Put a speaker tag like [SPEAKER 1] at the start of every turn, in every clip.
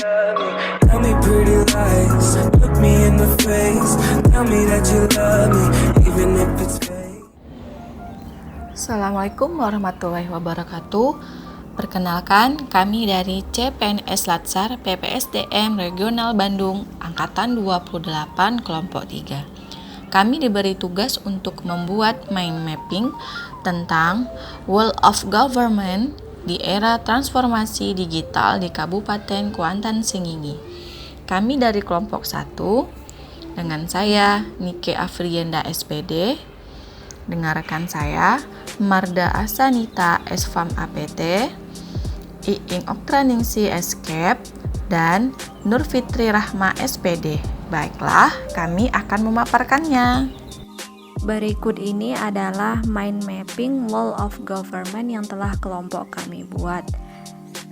[SPEAKER 1] love me. Tell me pretty lies, look me in the face. Tell me that you love me, even if it's fake.
[SPEAKER 2] Assalamualaikum warahmatullahi wabarakatuh. Perkenalkan, kami dari CPNS Latsar PPSDM Regional Bandung Angkatan 28 Kelompok 3. Kami diberi tugas untuk membuat mind mapping tentang World of Government di era transformasi digital di Kabupaten Kuantan Sengingi. Kami dari kelompok 1 dengan saya Nike Afrienda SPD, dengan rekan saya Marda Asanita Esfam APT, Iing Oktraningsi Escape, dan Nur Fitri Rahma SPD. Baiklah, kami akan memaparkannya.
[SPEAKER 3] Berikut ini adalah mind mapping Wall of Government yang telah kelompok kami buat.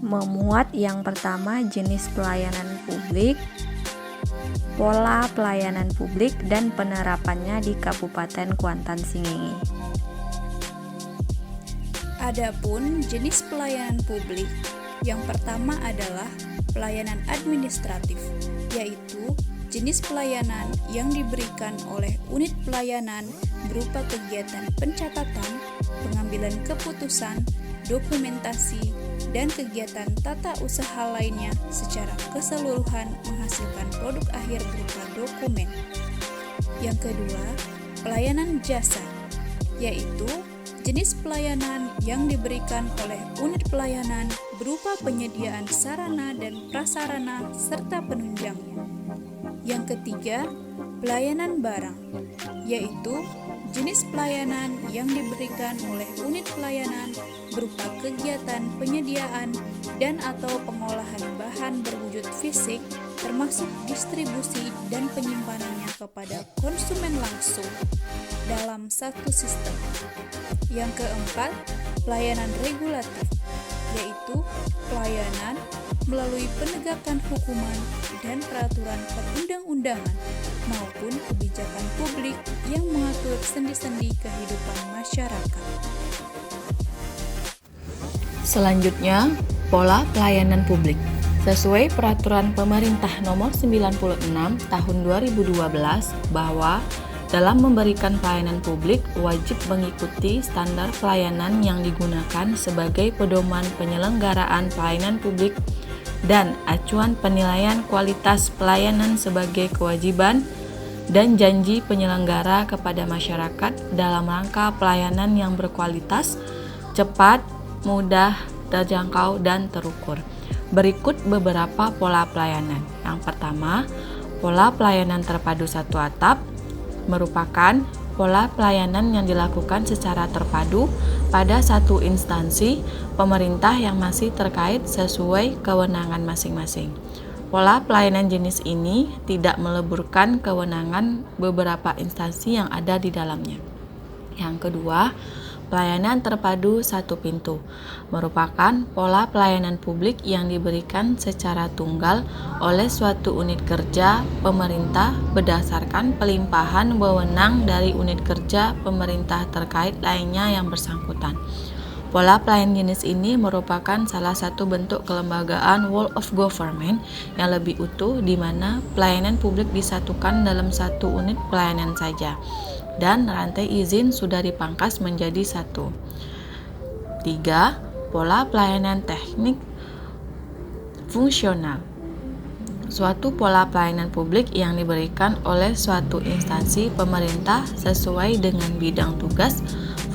[SPEAKER 3] Memuat yang pertama jenis pelayanan publik, pola pelayanan publik, dan penerapannya di Kabupaten Kuantan Sengingi.
[SPEAKER 4] Adapun jenis pelayanan publik, yang pertama adalah pelayanan administratif, yaitu jenis pelayanan yang diberikan oleh unit pelayanan berupa kegiatan pencatatan, pengambilan keputusan, dokumentasi, dan kegiatan tata usaha lainnya secara keseluruhan menghasilkan produk akhir berupa dokumen. Yang kedua, pelayanan jasa, yaitu jenis pelayanan yang diberikan oleh unit pelayanan berupa penyediaan sarana dan prasarana serta penunjangnya. Yang ketiga, pelayanan barang, yaitu jenis pelayanan yang diberikan oleh unit pelayanan berupa kegiatan penyediaan dan atau pengolahan bahan berwujud fisik termasuk distribusi dan penyimpanannya kepada konsumen langsung dalam satu sistem. Yang keempat, pelayanan regulatif, yaitu pelayanan melalui penegakan hukuman dan peraturan perundang-undangan maupun kebijakan publik yang mengatur sendi-sendi kehidupan masyarakat.
[SPEAKER 2] Selanjutnya, pola pelayanan publik. Sesuai peraturan pemerintah nomor 96 tahun 2012 bahwa dalam memberikan pelayanan publik wajib mengikuti standar pelayanan yang digunakan sebagai pedoman penyelenggaraan pelayanan publik dan acuan penilaian kualitas pelayanan sebagai kewajiban dan janji penyelenggara kepada masyarakat dalam rangka pelayanan yang berkualitas, cepat, mudah, terjangkau, dan terukur. Berikut beberapa pola pelayanan. Yang pertama, pola pelayanan terpadu satu atap merupakan pola pelayanan yang dilakukan secara terpadu pada satu instansi pemerintah yang masih terkait sesuai kewenangan masing-masing. Pola pelayanan jenis ini tidak meleburkan kewenangan beberapa instansi yang ada di dalamnya. Yang kedua, pelayanan terpadu satu pintu merupakan pola pelayanan publik yang diberikan secara tunggal oleh suatu unit kerja pemerintah berdasarkan pelimpahan wewenang dari unit kerja pemerintah terkait lainnya yang bersangkutan. Pola pelayanan jenis ini merupakan salah satu bentuk kelembagaan Whole of Government yang lebih utuh di mana pelayanan publik disatukan dalam satu unit pelayanan saja dan rantai izin sudah dipangkas menjadi satu. 3. Pola pelayanan teknik fungsional. Suatu pola pelayanan publik yang diberikan oleh suatu instansi pemerintah sesuai dengan bidang tugas,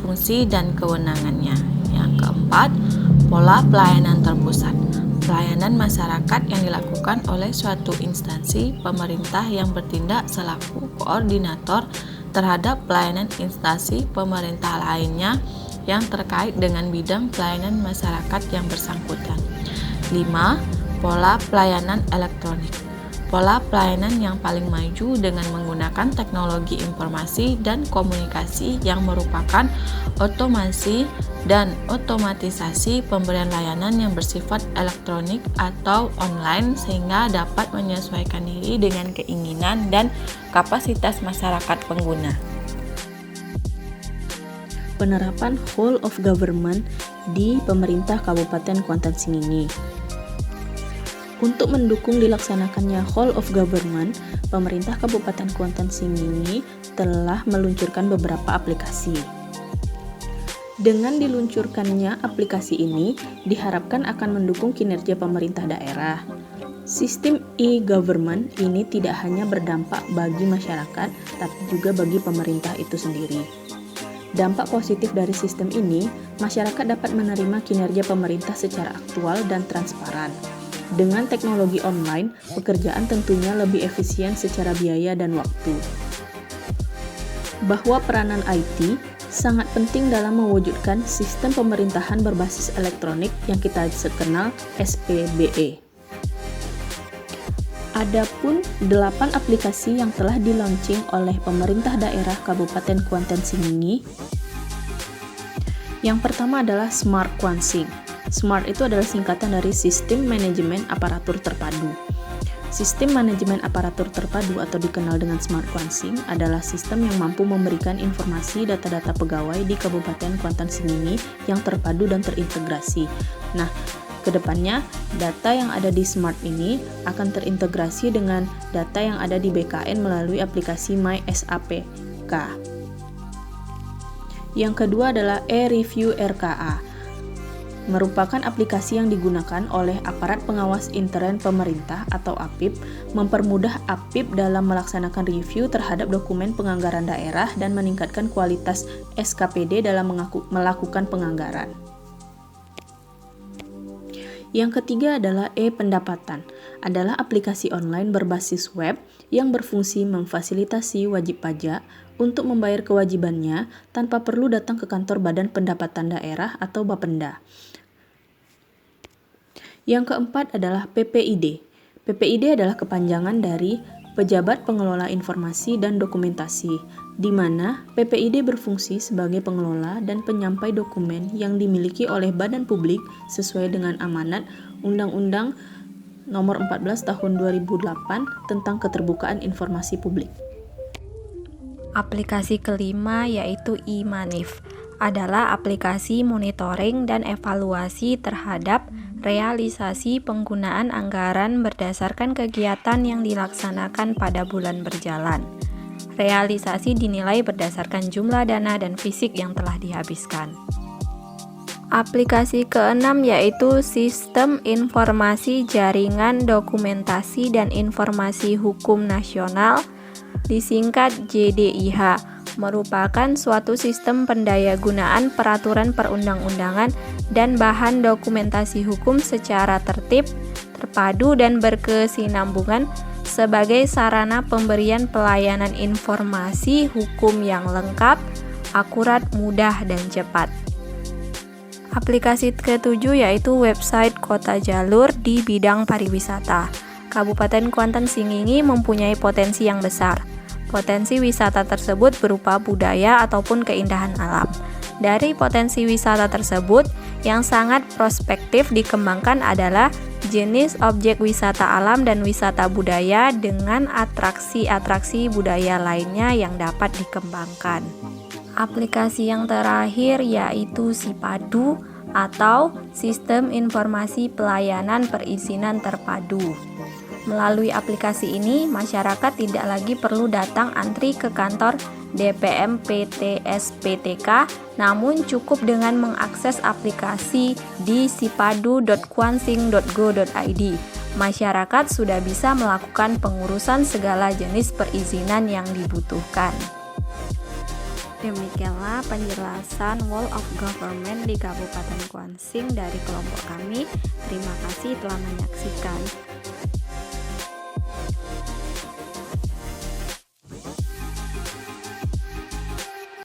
[SPEAKER 2] fungsi, dan kewenangannya. Yang keempat, pola pelayanan terpusat. Pelayanan masyarakat yang dilakukan oleh suatu instansi pemerintah yang bertindak selaku koordinator terhadap pelayanan instansi pemerintah lainnya yang terkait dengan bidang pelayanan masyarakat yang bersangkutan. 5. Pola pelayanan elektronik. Pola pelayanan yang paling maju dengan menggunakan teknologi informasi dan komunikasi yang merupakan otomasi dan otomatisasi pemberian layanan yang bersifat elektronik atau online sehingga dapat menyesuaikan diri dengan keinginan dan kapasitas masyarakat pengguna.
[SPEAKER 5] Penerapan whole of government di pemerintah Kabupaten Kuantan Sengingi. Untuk mendukung dilaksanakannya Whole of Government, pemerintah Kabupaten Kuantan Sengingi telah meluncurkan beberapa aplikasi. Dengan diluncurkannya aplikasi ini, diharapkan akan mendukung kinerja pemerintah daerah. Sistem e-government ini tidak hanya berdampak bagi masyarakat, tapi juga bagi pemerintah itu sendiri. Dampak positif dari sistem ini, masyarakat dapat menerima kinerja pemerintah secara aktual dan transparan. Dengan teknologi online, pekerjaan tentunya lebih efisien secara biaya dan waktu. Bahwa peranan IT sangat penting dalam mewujudkan sistem pemerintahan berbasis elektronik yang kita kenal SPBE. Adapun 8 aplikasi yang telah di-launching oleh pemerintah daerah Kabupaten Kuantan Sengingi. Yang pertama adalah Smart Kuansing. SMART itu adalah singkatan dari Sistem Manajemen Aparatur Terpadu. Sistem Manajemen Aparatur Terpadu atau dikenal dengan Smart Kuansing adalah sistem yang mampu memberikan informasi data-data pegawai di Kabupaten Kuantan Sengingi yang terpadu dan terintegrasi. Nah, kedepannya data yang ada di SMART ini akan terintegrasi dengan data yang ada di BKN melalui aplikasi MySAPK. Yang kedua adalah e-Review RKA. Merupakan aplikasi yang digunakan oleh aparat pengawas intern pemerintah atau APIP, mempermudah APIP dalam melaksanakan review terhadap dokumen penganggaran daerah dan meningkatkan kualitas SKPD dalam melakukan penganggaran. Yang ketiga adalah e-Pendapatan, adalah aplikasi online berbasis web yang berfungsi memfasilitasi wajib pajak untuk membayar kewajibannya tanpa perlu datang ke kantor Badan Pendapatan Daerah atau Bapenda. Yang keempat adalah PPID. PPID adalah kepanjangan dari Pejabat Pengelola Informasi dan Dokumentasi, di mana PPID berfungsi sebagai pengelola dan penyampai dokumen yang dimiliki oleh badan publik sesuai dengan amanat Undang-Undang Nomor 14 Tahun 2008 tentang Keterbukaan Informasi Publik.
[SPEAKER 3] Aplikasi kelima yaitu e-Manif, adalah aplikasi monitoring dan evaluasi terhadap realisasi penggunaan anggaran berdasarkan kegiatan yang dilaksanakan pada bulan berjalan. Realisasi dinilai berdasarkan jumlah dana dan fisik yang telah dihabiskan. Aplikasi keenam yaitu Sistem Informasi Jaringan Dokumentasi dan Informasi Hukum Nasional, disingkat JDIH, merupakan suatu sistem pendayagunaan peraturan perundang-undangan dan bahan dokumentasi hukum secara tertib, terpadu, dan berkesinambungan sebagai sarana pemberian pelayanan informasi hukum yang lengkap, akurat, mudah, dan cepat. Aplikasi ketujuh yaitu website Kota Jalur di bidang pariwisata. Kabupaten Kuantan Sengingi mempunyai potensi yang besar. Potensi wisata tersebut berupa budaya ataupun keindahan alam. Dari potensi wisata tersebut, yang sangat prospektif dikembangkan adalah jenis objek wisata alam dan wisata budaya dengan atraksi-atraksi budaya lainnya yang dapat dikembangkan. Aplikasi yang terakhir yaitu Sipadu atau Sistem Informasi Pelayanan Perizinan Terpadu. Melalui aplikasi ini, masyarakat tidak lagi perlu datang antri ke kantor DPM PTSPTK, namun cukup dengan mengakses aplikasi di sipadu.kuansing.go.id. Masyarakat sudah bisa melakukan pengurusan segala jenis perizinan yang dibutuhkan. Demikianlah penjelasan Whole of Government di Kabupaten Kuansing dari kelompok kami. Terima kasih telah menyaksikan.